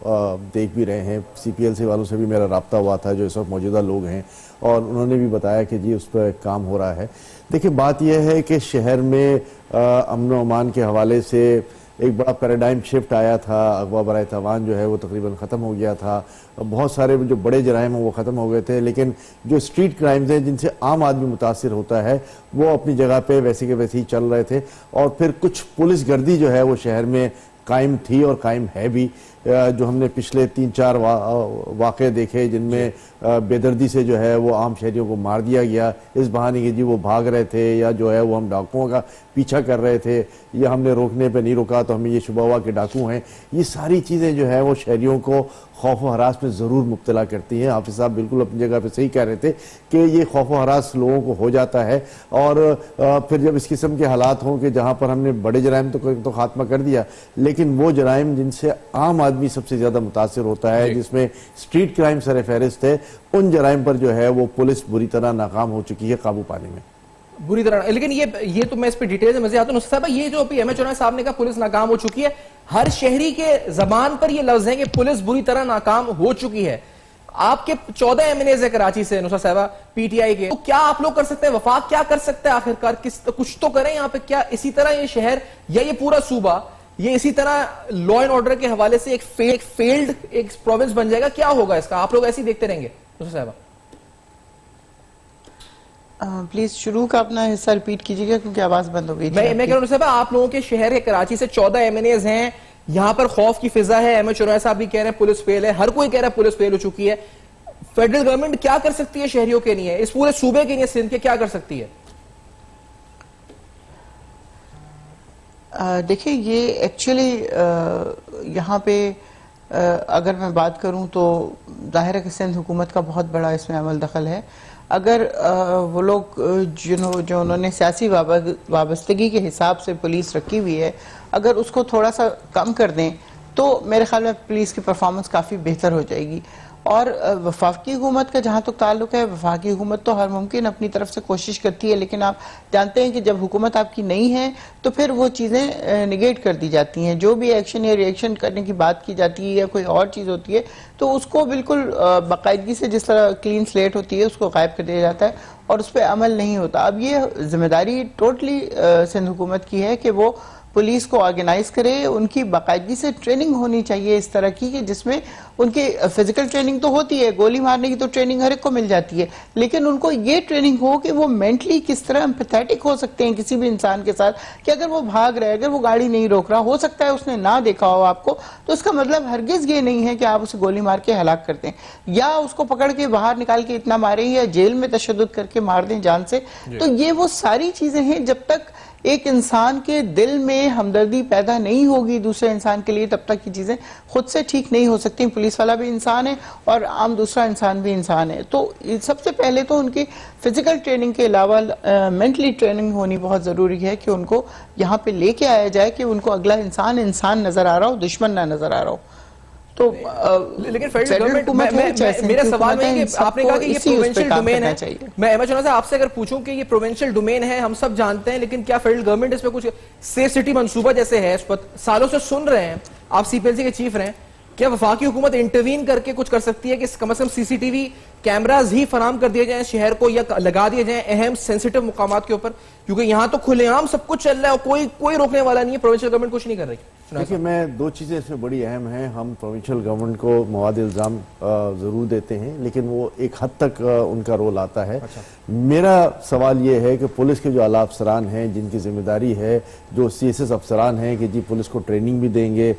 देख भी रहे हैं। CPLC वालों से भी मेरा रब्ता हुआ था, जो इस वक्त मौजूदा लोग हैं, और उन्होंने भी बताया कि जी उस पर काम हो रहा है। देखिए, बात यह है कि शहर में अमन व अमान के हवाले से एक बड़ा पैराडाइम शिफ्ट आया था। अगवा बराए तावान जो है वो तकरीबन ख़त्म हो गया था, बहुत सारे जो बड़े जराइम हैं वो ख़त्म हो गए थे, लेकिन जो स्ट्रीट क्राइम्स हैं जिनसे आम आदमी मुतासिर होता है वो अपनी जगह पे वैसे के वैसे ही चल रहे थे। और फिर कुछ पुलिस गर्दी जो है वो शहर में कायम थी और कायम है भी, जो हमने पिछले 3-4 वाक़े देखे जिनमें बेदर्दी से जो है वो आम शहरियों को मार दिया गया, इस बहाने कि जी वो भाग रहे थे, या जो है वो हम डाकुओं का पीछा कर रहे थे, या हमने रोकने पे नहीं रोका तो हमें ये शुबा हुआ कि डाकू हैं। ये सारी चीज़ें जो है वो शहरियों को खौफ व हरास में ज़रूर मुब्तला करती हैं। हाफिज़ साहब बिल्कुल अपनी जगह पे सही कह रहे थे कि ये खौफ व हरास लोगों को हो जाता है, और फिर जब इस किस्म के हालात हों कि जहाँ पर हमने बड़े जराइम तो खात्मा कर दिया, लेकिन वो जराइम जिनसे आम आदमी सबसे ज़्यादा मुतासिर होता है, जिसमें स्ट्रीट क्राइम सर फहरिस्त है, उन जराइम पर जो है वो पुलिस बुरी तरह नाकाम हो चुकी है काबू पाने में, बुरी तरह। लेकिन ये तो मैं इस पर डिटेल में मजे आता हूँ साहब, ये जो अभी अहमद चुनॉय साहब ने कहा पुलिस नाकाम हो चुकी है, हर शहरी के जबान पर ये लफ्ज है कि पुलिस बुरी तरह नाकाम हो चुकी है। आपके 14 एमएनएज है कराची से नुसरत साहिबा पीटीआई के, तो क्या आप लोग कर सकते हैं? वफाक क्या कर सकते हैं आखिरकार? कुछ तो करें यहाँ पे। क्या इसी तरह ये शहर या ये पूरा सूबा ये इसी तरह लॉ एंड ऑर्डर के हवाले से एक फेल्ड एक प्रोविंस बन जाएगा? क्या होगा इसका? आप लोग ऐसे ही देखते रहेंगे? नुसरत साहिबा प्लीज शुरू का अपना हिस्सा रिपीट कीजिएगा क्योंकि आवाज बंद हो गई। मैं कह रहा हूँ आप लोगों के शहर है कराची से 14 एमएनएज हैं, यहाँ पर खौफ की फिजा है। अहमद चुनैया साहब भी कह रहे हैं पुलिस फेल है, हर कोई कह रहा है पुलिस फेल हो चुकी है। फेडरल गवर्नमेंट क्या कर सकती है शहरियों के लिए, इस पूरे सूबे के लिए, सिंध के क्या कर सकती है? देखिए ये एक्चुअली यहाँ पे अगर मैं बात करूँ तो जाहिर है कि सिंध हुकूमत का बहुत बड़ा इसमें अमल दखल है। अगर वो लोग जो उन्होंने सियासी वाबस्तगी के हिसाब से पुलिस रखी हुई है, अगर उसको थोड़ा सा कम कर दें तो मेरे ख्याल में पुलिस की परफॉर्मेंस काफ़ी बेहतर हो जाएगी। और वफाकी हुकूमत का जहाँ तक ताल्लुक है, वफाकी हुकूमत तो हर मुमकिन अपनी तरफ से कोशिश करती है, लेकिन आप जानते हैं कि जब हुकूमत आपकी नहीं है तो फिर वो चीज़ें निगेट कर दी जाती हैं। जो भी एक्शन या रिएक्शन करने की बात की जाती है या कोई और चीज़ होती है तो उसको बिल्कुल बाकायदगी से जिस तरह क्लीन स्लेट होती है उसको गायब कर दिया जाता है और उस पर अमल नहीं होता। अब ये जिम्मेदारी टोटली सिंध हुकूमत की है कि वो पुलिस को ऑर्गेनाइज करे, उनकी बाकायदगी से ट्रेनिंग होनी चाहिए इस तरह की कि जिसमें उनकी फिजिकल ट्रेनिंग तो होती है, गोली मारने की तो ट्रेनिंग हर एक को मिल जाती है, लेकिन उनको ये ट्रेनिंग हो कि वो मेंटली किस तरह एम्पैथेटिक हो सकते हैं किसी भी इंसान के साथ, कि अगर वो भाग रहा है, अगर वो गाड़ी नहीं रोक रहा, हो सकता है उसने ना देखा हो आपको, तो उसका मतलब हरगिज ये नहीं है कि आप उसे गोली मार के हलाक कर दें या उसको पकड़ के बाहर निकाल के इतना मारें या जेल में तशद्दुद करके मार दें जान से। तो ये वो सारी चीजें हैं, जब तक एक इंसान के दिल में हमदर्दी पैदा नहीं होगी दूसरे इंसान के लिए तब तक ये चीजें खुद से ठीक नहीं हो सकती। पुलिस वाला भी इंसान है और आम दूसरा इंसान भी इंसान है। तो सबसे पहले तो उनकी फिजिकल ट्रेनिंग के अलावा मेंटली ट्रेनिंग होनी बहुत जरूरी है कि उनको यहाँ पे लेके आया जाए कि उनको अगला इंसान नजर आ रहा हो, दुश्मन ना नजर आ रहा हो। तो लेकिन फेडरल गवर्नमेंट मेरा सवाल में कि आपने कहा कि ये प्रोविंशियल डोमेन है, मैं अहमद चुनैया साहब आपसे अगर पूछूं कि ये प्रोविंशियल डोमेन है, हम सब जानते हैं, लेकिन क्या फेडरल गवर्नमेंट इसमें कुछ सेफ सिटी मंसूबा जैसे है, इस पर सालों से सुन रहे हैं, आप सीपीएलसी के चीफ रहे, क्या वफाकी हुकूमत इंटरवीन करके कुछ कर सकती है कि कम से कम सीसीटीवी कैमरास ही फराम कर दिए जाएं शहर को या लगा दिए जाएं अहम सेंसिटिव मुकामात के ऊपर, क्योंकि यहाँ तो खुलेआम सब कुछ चल रहा है और कोई रोकने वाला नहीं है, प्रोविंशियल गवर्नमेंट कुछ नहीं कर रही। देखिए मैं दो चीज़ें इसमें बड़ी अहम हैं। हम प्रोविंशियल गवर्नमेंट को मवाद इल्ज़ाम ज़रूर देते हैं, लेकिन वो एक हद तक उनका रोल आता है। अच्छा। मेरा सवाल ये है कि पुलिस के जो आला अफसरान हैं जिनकी जिम्मेदारी है, जो CSS अफसरान हैं कि जी पुलिस को ट्रेनिंग भी देंगे,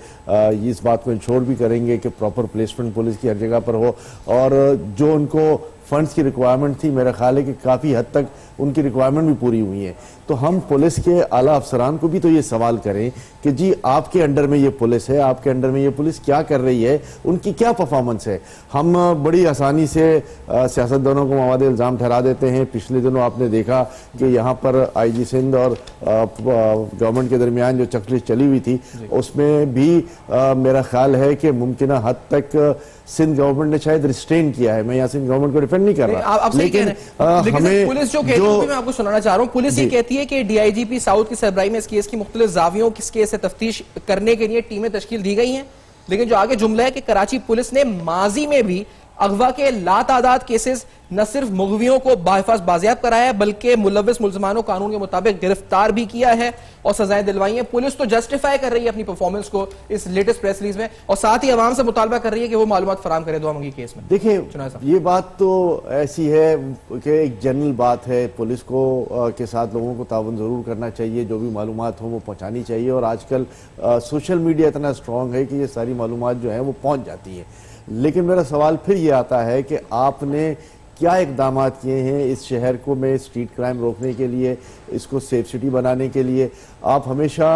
इस बात को इंश्योर भी करेंगे कि प्रॉपर प्लेसमेंट पुलिस की हर जगह पर हो, और जो उनको फंड्स की रिक्वायरमेंट थी, मेरा ख्याल है कि काफ़ी हद तक उनकी रिक्वायरमेंट भी पूरी हुई है। तो हम पुलिस के आला अफसरान को भी तो ये सवाल करें कि जी आपके अंडर में ये पुलिस है, आपके अंडर में ये पुलिस क्या कर रही है, उनकी क्या परफॉर्मेंस है। हम बड़ी आसानी से सियासतदानों को मवाद इल्ज़ाम ठहरा देते हैं। पिछले दिनों आपने देखा कि यहाँ पर IG सिंध और गवर्नमेंट के दरमियान जो चक्रिश चली हुई थी, उसमें भी मेरा ख्याल है कि मुमकिन हद तक सिंध गवर्नमेंट ने शायद रिस्ट्रेन किया है। मैं यहाँ सिंध गवर्नमेंट को डिफेंड नहीं कर रहा, लेकिन हमें पुलिस जो कहती है, मैं आपको सुनाना चाह रहा हूँ, पुलिस ये कहती है कि DIGP साउथ की सरबराही में इस केस की मुख्तलिफ जावियों किस केस से तफ्तीश करने के लिए टीमें तश्कील दी गई हैं, लेकिन जो आगे जुमला है कि कराची पुलिस ने माजी में भी अगवा के लातादाद केसेस न सिर्फ मुगवियों को बाहिफाज बाजियाब कराया है बल्कि मुलविस मुल्ज़मानों कानून के मुताबिक गिरफ्तार भी किया है और सजाएं दिलवाई हैं। पुलिस तो जस्टिफाई कर रही है अपनी परफॉर्मेंस को इस लेटेस्ट प्रेस रिलीज में और साथ ही अवाम से मुतालबा कर रही है कि वो मालूमात फराम करे दुआ मंगी केस में। देखिए ये बात तो ऐसी है कि एक जनरल बात है, पुलिस को के साथ लोगों को ताउन जरूर करना चाहिए, जो भी मालूमात हो वो पहुंचानी चाहिए, और आजकल सोशल मीडिया इतना स्ट्रांग है कि ये सारी मालूमात जो है वो पहुंच जाती है। लेकिन मेरा सवाल फिर ये आता है कि आपने क्या इकदाम किए हैं इस शहर को में स्ट्रीट क्राइम रोकने के लिए, इसको सेफ सिटी बनाने के लिए। आप हमेशा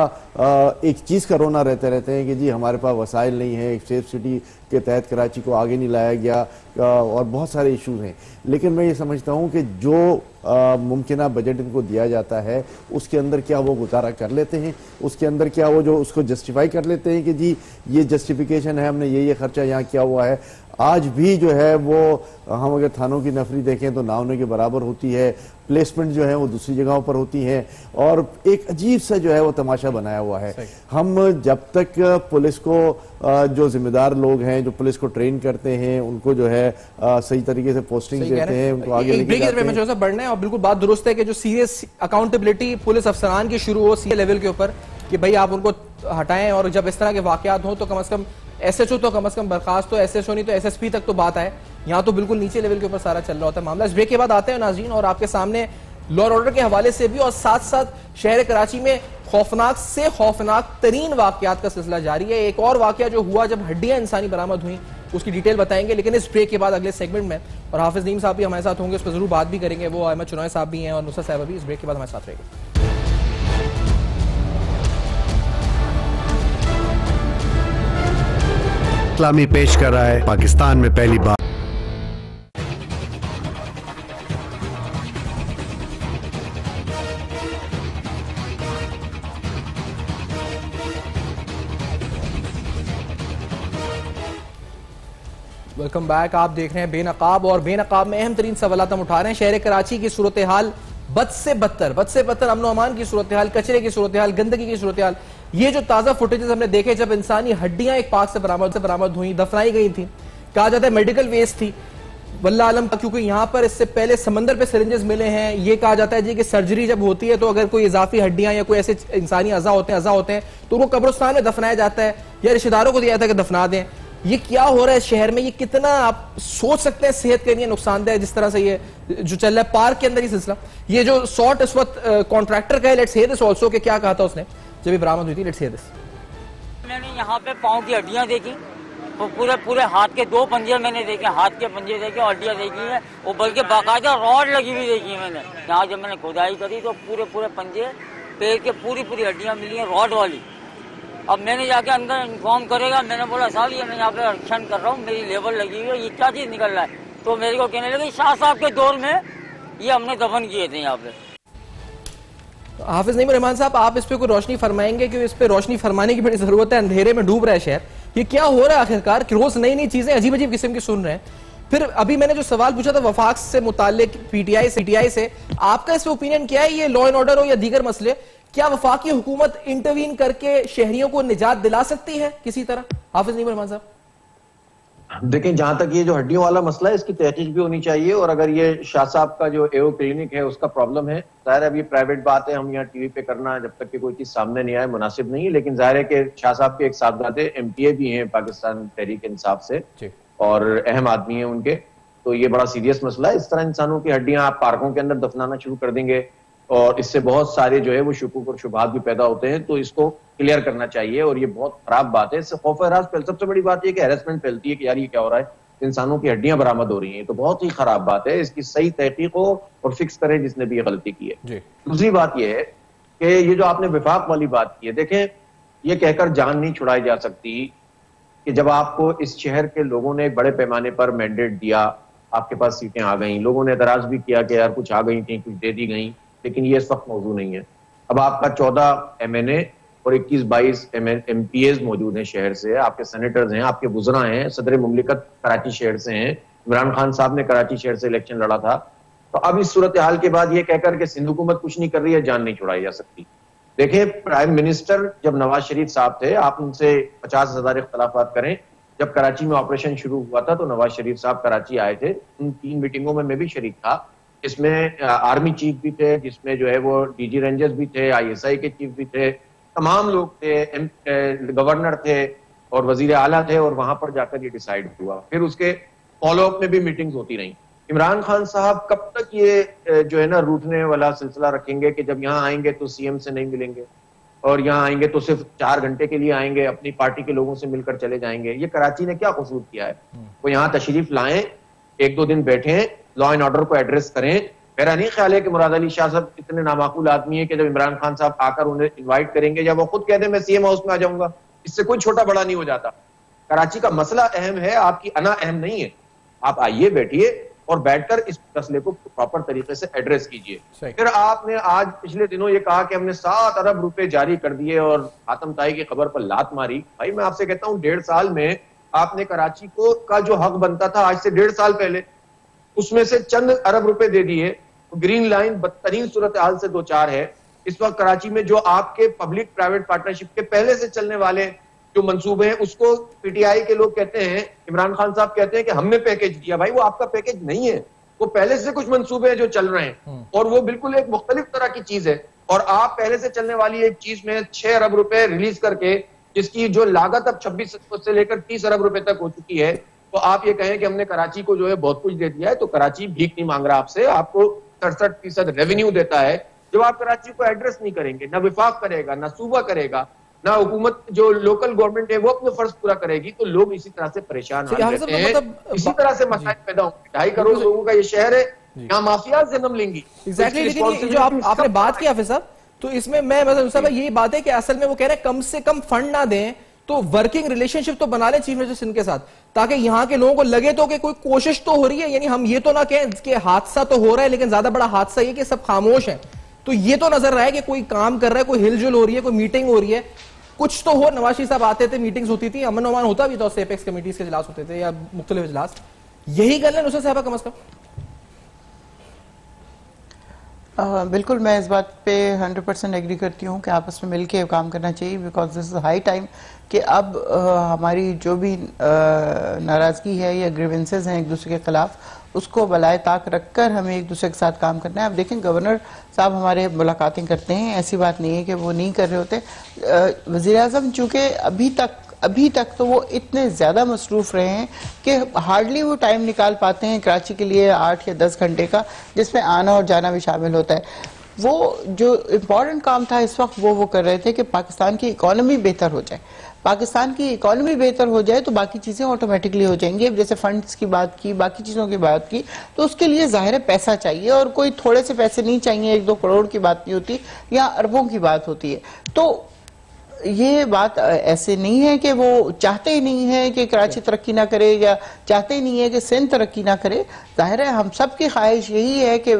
एक चीज़ का रोना रहते हैं कि जी हमारे पास वसाइल नहीं है, सेफ सिटी के तहत कराची को आगे नहीं लाया गया और बहुत सारे इश्यूज हैं। लेकिन मैं ये समझता हूँ कि जो मुमकिना बजट इनको दिया जाता है उसके अंदर क्या वो गुजारा कर लेते हैं, उसके अंदर क्या वो जो उसको जस्टिफाई कर लेते हैं कि जी ये जस्टिफिकेशन है, हमने ये खर्चा यहाँ किया हुआ है। आज भी जो है वो हम अगर थानों की नफरी देखें तो ना होने के बराबर होती है, प्लेसमेंट जो है वो दूसरी जगहों पर होती है और एक अजीब सा जो है वो तमाशा बनाया हुआ है। हम जब तक पुलिस को जो जिम्मेदार लोग हैं, जो पुलिस को ट्रेन करते हैं, उनको जो है सही तरीके से पोस्टिंग देते हैं, उनको आगे लेके जाते हैं। बढ़ना है और बिल्कुल बात दुरुस्त है कि जो सीरियस अकाउंटेबिलिटी पुलिस अफसरान की शुरू हो सी लेवल के ऊपर कि भाई आप उनको हटाएं और जब इस तरह के वाकयात हो तो कम से कम एसएचओ तो कम से कम बर्खास्त हो, एसएचओ नहीं तो एसएसपी तक तो बात आए। यहाँ तो बिल्कुल नीचे लेवल के ऊपर सारा चल रहा होता है मामला। इस ब्रेक के बाद आते हैं नाज़रीन और आपके सामने लॉ और ऑर्डर के हवाले से भी और साथ साथ शहर कराची में खौफनाक से खौफनाक तरीन वाकयात का सिलसिला जारी है। एक और वाकया जो हुआ जब हड्डियां इंसानी बरामद हुई उसकी डिटेल बताएंगे, लेकिन इस ब्रेक के बाद अगले सेगमेंट में और हाफिज नईम साहब भी हमारे साथ होंगे, उस पर जरूर बात भी करेंगे। वो अहमद चुनाई साहब भी हैं और नुसरत साहब भी इस ब्रेक के बाद हमारे साथ रहेंगे। इस्लामी पेश कर रहा है पाकिस्तान में पहली बार। Welcome back. आप देख रहे हैं बेनकाब और बेनकाब में अहम तरीन सवाल हम उठा रहे हैं। शहर कराची की सूरत हाल बद से बदतर अमन अमान की सूरत हाल, कचरे की सूरत हाल, गंदगी की सूरत हाल। ये जो ताजा फुटेजेस हमने देखे जब इंसानी हड्डियां एक पार्क से बरामद हुई, दफनाई गई थी, कहा जाता है मेडिकल वेस्ट थी, वल्लाह आलम, क्योंकि यहाँ पर इससे पहले समंदर पे सिरिंजेस मिले हैं। ये कहा जाता है जी कि सर्जरी जब होती है तो अगर कोई इजाफी हड्डियां या कोई ऐसे इंसानी अज़ा होते हैं तो उनको कब्रिस्तान में दफनाया जाता है या रिश्तेदारों को दिया जाता है कि दफना दें। ये क्या हो रहा है शहर में? ये कितना आप सोच सकते हैं सेहत के लिए नुकसानदेह है जिस तरह से ये जो चल रहा है पार्क के अंदर ये सिलसिला। ये जो शॉट इस वक्त कॉन्ट्रैक्टर का है, लेट्स हियर दिस आल्सो कि क्या कहा था उसने जब ये बरामद हुई थी। Let's hear this. मैंने यहाँ पे पाँव की हड्डियाँ देखी, तो पूरे हाथ के 2 पंजे मैंने देखे, हाथ के पंजे देखे, हड्डियाँ देखी हैं, वो बल्कि बाकायदा रॉड लगी हुई देखी है मैंने। यहाँ जब मैंने खुदाई करी तो पूरे पंजे, पेड़ के पूरी हड्डियाँ मिली हैं रॉड वाली। अब मैंने जाके अंदर इन्फॉर्म करेगा, मैंने बोला साहब ये मैं यहाँ पे रक्षण कर रहा हूँ, मेरी लेबर लगी हुई है, ये क्या चीज़ निकल रहा है? तो मेरे को कहने लगे शाह साहब के दौर में ये हमने दफन किए थे यहाँ पे। हाफिज नईम रहमान साहब, आप इस पे कोई रोशनी फरमाएंगे कि इस पे रोशनी फरमाने की बड़ी जरूरत है, अंधेरे में डूब रहा है शहर। ये क्या हो रहा है आखिरकार? रोज नई चीजें अजीब अजीब किस्म की सुन रहे हैं। फिर अभी मैंने जो सवाल पूछा था वफाक से मुताल्लिक पीटीआई से, आपका इस पे ओपिनियन क्या है? ये लॉ एंड ऑर्डर हो या दीगर मसले, क्या वफाकी हुकूमत इंटरवीन करके शहरियों को निजात दिला सकती है किसी तरह? हाफिज नईम रहमान साहब देखें, जहां तक ये जो हड्डियों वाला मसला है इसकी तहकीक भी होनी चाहिए और अगर ये शाह साहब का जो एओ क्लिनिक है उसका प्रॉब्लम है, जाहिर है अब ये प्राइवेट बात है, हम यहाँ टीवी पे करना जब तक कि कोई चीज सामने नहीं आए मुनासिब नहीं है, लेकिन जाहिर है कि शाह साहब के एक साहबजादे एमपीए भी हैं पाकिस्तान तहरीक इंसाफ से और अहम आदमी है उनके, तो ये बड़ा सीरियस मसला है। इस तरह इंसानों की हड्डियां आप पार्कों के अंदर दफनाना शुरू कर देंगे और इससे बहुत सारे जो है वो शुकूक और शुबहात भी पैदा होते हैं, तो इसको क्लियर करना चाहिए और ये बहुत खराब बात है। इससे खौफ हरास फैल, सबसे बड़ी बात यह कि हैरेसमेंट फैलती है कि यार ये क्या हो रहा है, इंसानों की हड्डियां बरामद हो रही हैं, तो बहुत ही खराब बात है। इसकी सही तहकीक हो और फिक्स करें जिसने भी ये गलती की है। दूसरी बात यह है कि ये जो आपने विफाक वाली बात की है, देखें ये कहकर जान नहीं छुड़ाई जा सकती कि जब आपको इस शहर के लोगों ने एक बड़े पैमाने पर मैंडेट दिया, आपके पास सीटें आ गई, लोगों ने एतराज भी किया कि यार कुछ आ गई थी, कुछ दे दी गई, लेकिन ये इस वक्त मौजू नहीं है। अब आपका 14 MNA और 21-22 MPAs मौजूद हैं शहर से, आपके सेनेटर्स हैं, आपके वुज़रा हैं, सदर मुमलिकत कराची शहर से हैं, इमरान खान साहब ने कराची शहर से इलेक्शन लड़ा था। तो अब इस सूरत हाल के बाद ये कहकर के सिंध हुकूमत कुछ नहीं कर रही है, जान नहीं छुड़ाई जा सकती। देखिए, प्राइम मिनिस्टर जब नवाज शरीफ साहब थे, आप उनसे 50,000 इख्तलाफात करें, जब कराची में ऑपरेशन शुरू हुआ था तो नवाज शरीफ साहब कराची आए थे, उन 3 मीटिंगों में मैं भी शरीक था, जिसमें आर्मी चीफ भी थे, जिसमें जो है वो DG रेंजर्स भी थे, ISI के चीफ भी थे, तमाम लोग थे, गवर्नर थे और वजीर आला थे और वहां पर जाकर ये डिसाइड हुआ। फिर उसके फॉलोअप में भी मीटिंग्स होती रही। इमरान खान साहब कब तक ये जो है ना रूठने वाला सिलसिला रखेंगे कि जब यहाँ आएंगे तो CM से नहीं मिलेंगे और यहाँ आएंगे तो सिर्फ 4 घंटे के लिए आएंगे, अपनी पार्टी के लोगों से मिलकर चले जाएंगे? ये कराची ने क्या कसूर किया है? वो यहाँ तशरीफ लाएं, 1-2 दिन बैठें, लॉ एंड ऑर्डर को एड्रेस करें। मेरा नहीं ख्याल है कि मुराद अली शाह साहब इतने नामाकूल आदमी है कि जब इमरान खान साहब आकर उन्हें इनवाइट करेंगे या वो खुद कह दें मैं CM हाउस में आ जाऊंगा, इससे कोई छोटा बड़ा नहीं हो जाता। कराची का मसला अहम है, आपकी अना अहम नहीं है। आप आइए, बैठिए और बैठकर इस मसले को प्रॉपर तरीके से एड्रेस कीजिए। फिर आपने आज पिछले दिनों ये कहा कि हमने 7 अरब रुपए जारी कर दिए और आतम ताई की खबर पर लात मारी। भाई मैं आपसे कहता हूँ 1.5 साल में आपने कराची को का जो हक बनता था आज से 1.5 साल पहले, उसमें से चंद अरब रुपए दे दिए। ग्रीन लाइन बदतरीन सूरत हाल से 2-4 है इस वक्त कराची में। जो आपके पब्लिक प्राइवेट पार्टनरशिप के पहले से चलने वाले जो मंसूबे हैं, उसको पीटीआई के लोग कहते हैं, इमरान खान साहब कहते हैं कि हमने पैकेज दिया। भाई वो आपका पैकेज नहीं है, वो पहले से कुछ मंसूबे हैं जो चल रहे हैं और वो बिल्कुल एक मुख्तलिफ तरह की चीज है। और आप पहले से चलने वाली एक चीज में 6 अरब रुपए रिलीज करके, जिसकी जो लागत अब 26 से लेकर 30 अरब रुपए तक हो चुकी है, तो आप ये कहें कि हमने कराची को जो है बहुत कुछ दे दिया है, तो कराची भीख नहीं मांग रहा आपसे, आपको 67% रेवेन्यू देता है। जब आप कराची को एड्रेस नहीं करेंगे, ना विफाक करेगा, ना सूबा करेगा, ना हुकूमत जो लोकल गवर्नमेंट है वो अपना फर्ज पूरा करेगी, तो लोग इसी तरह से परेशान रहते हैं। इसी तरह से मसाइल पैदा होंगे। 2.5 करोड़ लोगों का ये शहर है, यहाँ माफिया जन्म लेंगी। एग्जैक्टली। लेकिन जो आपने बात की हाफिज साहब, तो इसमें मैं मतलब यही बात है कि असल में वो कह रहे हैं कम से कम फंड ना दें तो वर्किंग रिलेशनशिप तो बना ले चीफ मिनिस्टर सिंध के साथ, ताकि यहाँ के लोगों को लगे तो कि कोई कोशिश तो हो रही है। यानी हम ये तो ना कहें कि हादसा तो हो रहा है, लेकिन ज्यादा बड़ा हादसा ये कि सब खामोश है। तो ये तो नजर रहा है कि कोई काम कर रहा है, कोई हिलजुल हो रही है, कोई मीटिंग हो रही है, कुछ तो हो। नवाज शरीफ साहब आते थे, मीटिंग्स होती थी, अमन अमान होता भी था, एपेक्स कमेटीज के इजलास होते थे या मुख्तलिफ इजलास। यही गल है नुसरत साहबा कम से कम। बिल्कुल, मैं इस बात पे 100% एग्री करती हूँ कि आपस में मिलके काम करना चाहिए, because this is high time कि अब हमारी जो भी नाराज़गी है या ग्रीवेंसेस हैं एक दूसरे के खिलाफ, उसको बलाए ताक रखकर हमें एक दूसरे के साथ काम करना है। अब देखें, गवर्नर साहब हमारे मुलाकातें करते हैं, ऐसी बात नहीं है कि वो नहीं कर रहे होते। वज़ीर आज़म चूँकि अभी तक तो वो इतने ज़्यादा मसरूफ़ रहे हैं कि हार्डली वो टाइम निकाल पाते हैं कराची के लिए 8 या 10 घंटे का, जिसमें आना और जाना भी शामिल होता है। वो जो इम्पॉर्टेंट काम था इस वक्त वो कर रहे थे कि पाकिस्तान की इकॉनमी बेहतर हो जाए। पाकिस्तान की इकॉनमी बेहतर हो जाए तो बाकी चीज़ें ऑटोमेटिकली हो जाएंगी। अब जैसे फंड्स की बात की, बाकी चीज़ों की बात की, तो उसके लिए ज़ाहिर है पैसा चाहिए, और कोई थोड़े से पैसे नहीं चाहिए, 1-2 करोड़ की बात नहीं होती, या अरबों की बात होती है। तो ये बात ऐसे नहीं है कि वो चाहते ही नहीं है कि कराची तरक्की ना करे या चाहते ही नहीं है कि सिंध तरक्की ना करे। जाहिर है हम सब की ख्वाहिश यही है कि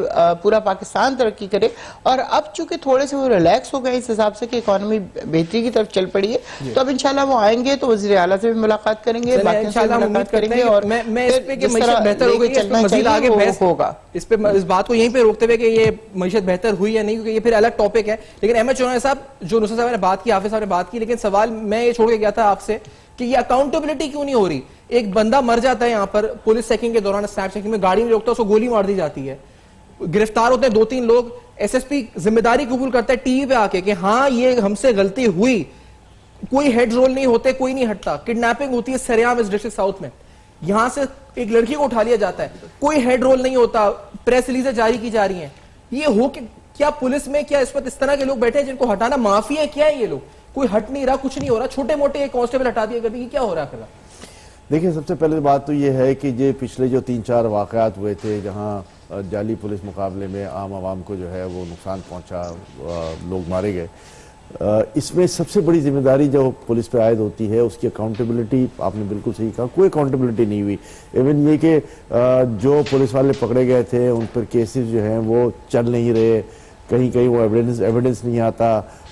पूरा पाकिस्तान तरक्की करे। और अब चूंकि थोड़े से वो रिलैक्स हो गए इस हिसाब से कि इकॉनमी बेहतरी की तरफ चल पड़ी है, तो अब इंशाल्लाह वो आएंगे तो वज़ीर आला से भी मुलाकात करेंगे, बाकी से मुलाकात करेंगे, और मैं इस पे कि मईशत बेहतर हो गई, मज़ीद आगे बहस होगा इस पे, इस बात को यहीं पे रोकते हुए कि ये मईशत बेहतर हुई या नहीं, क्योंकि ये फिर अलग टॉपिक है। लेकिन अहमद चौहान साहब, जो नुसरत साहब ने बात की, हाफिज साहब ने बात की, लेकिन सवाल मैं ये छोड़ के गया था आपसे कि ये अकाउंटेबिलिटी क्यों नहीं हो रही। एक बंदा मर जाता है यहाँ पर पुलिस चेकिंग के दौरान, स्नैप चेकिंग में गाड़ी में रोकता है, उसको गोली मार दी जाती है, गिरफ्तार होते हैं 2-3 लोग, एसएसपी जिम्मेदारी कबूल करता है टीवी पे आके कि हाँ ये हमसे गलती हुई, कोई हेड रोल नहीं होते, कोई नहीं हटता। किडनैपिंग होती है सरेआम इस डिस्ट्रिक्ट साउथ में, यहां से एक लड़की को उठा लिया जाता है, कोई हेड रोल नहीं होता, प्रेस रिलीजें जारी की जा रही हैं। ये हो कि क्या पुलिस में क्या इस वक्त इस तरह के लोग बैठे हैं जिनको हटाना माफी है? क्या है ये लोग? कोई हट नहीं रहा, कुछ नहीं हो रहा, छोटे मोटे कांस्टेबल हटा दिए कभी, क्या हो रहा है? देखिए, सबसे पहले बात तो ये है कि ये पिछले जो 3-4 वाकयात हुए थे जहां जाली पुलिस मुकाबले में आम आवाम को जो है वो नुकसान पहुंचा, लोग मारे गए, इसमें सबसे बड़ी जिम्मेदारी जो पुलिस पे आयद होती है उसकी अकाउंटेबिलिटी, आपने बिल्कुल सही कहा, कोई अकाउंटेबिलिटी नहीं हुई। इवन ये कि जो पुलिस वाले पकड़े गए थे उन पर केसेस जो हैं वो चल नहीं रहे, कहीं कहीं वो एविडेंस नहीं आता,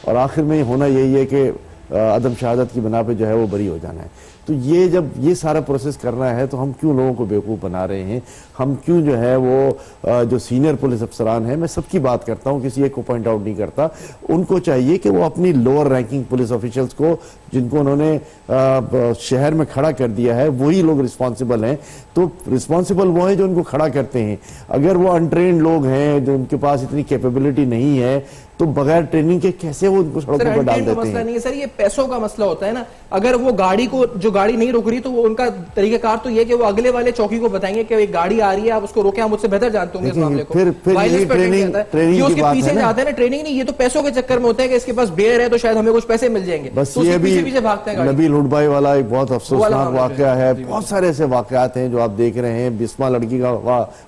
और आखिर में होना यही है कि अदम शहादत की बिना पे जो है वो बरी हो जाना है। तो ये जब ये सारा प्रोसेस करना है तो हम क्यों लोगों को बेवकूफ़ बना रहे हैं? हम क्यों जो है वो जो सीनियर पुलिस अफसरान हैं, मैं सबकी बात करता हूँ, किसी एक को पॉइंट आउट नहीं करता, उनको चाहिए कि वो अपनी लोअर रैंकिंग पुलिस ऑफिशियल्स को, जिनको उन्होंने शहर में खड़ा कर दिया है, वही लोग रिस्पॉन्सिबल हैं। तो रिस्पॉन्सिबल वो हैं जो उनको खड़ा करते हैं। अगर वो अनट्रेन्ड लोग हैं, जो उनके पास इतनी कैपेबिलिटी नहीं है, तो बगैर ट्रेनिंग के कैसे वो उनको सड़कों पर डाल देते हैं? मसला नहीं है सर, ये पैसों का मसला होता है ना। अगर वो गाड़ी को, जो गाड़ी नहीं रुक रही, तो वो उनका तरीकाकार तो ये कि वो अगले वाले चौकी को बताएंगे कि एक गाड़ी आ रही है, आप उसको रोके, आप मुझसे बेहतर जानते होंगे इस मामले को। फिर ट्रेनिंग उसके पीछे जाते हैं ना, ट्रेनिंग नहीं, ये तो पैसों के चक्कर में होता है कि इसके पास बेर है तो शायद हमें कुछ पैसे मिल जाएंगे, बस ये भी पीछे भागते हैं। नबील हुडबाई वाला एक बहुत अफसोसनाक वाकया है, बहुत सारे ऐसे वाकयात हैं जो आप देख रहे हैं, बिस्मा लड़की का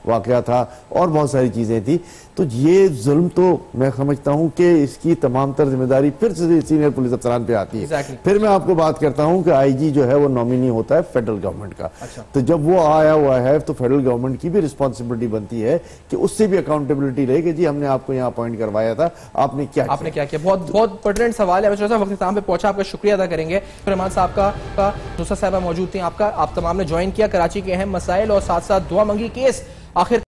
वाकया था और बहुत सारी चीजें थी। तो ये जुल्म तो मैं समझता हूं कि इसकी तमाम तर जिम्मेदारी फिर से सीनियर पुलिस अफसरान पे आती है। फिर मैं आपको बात करता हूं कि आईजी जो है वो नॉमिनी होता है फेडरल गवर्नमेंट का। तो जब वो आया हुआ है तो फेडरल गवर्नमेंट की भी रिस्पॉन्सिबिलिटी बनती है कि उससे भी अकाउंटेबिलिटी रहे कि जी हमने आपको यहाँ अपॉइंट करवाया था, आपने क्या किया। बहुत बहुत पर्टिनेंट सवाल है। वक्त पे पहुंचा, आपका शुक्रिया अदा जायजा करेंगे। रहमान साहब का नुसरत साहबा मौजूद थी, आप तमाम ने ज्वाइन किया। कराची के अहम मसाइल और साथ साथ दुआ मंगी केस आखिर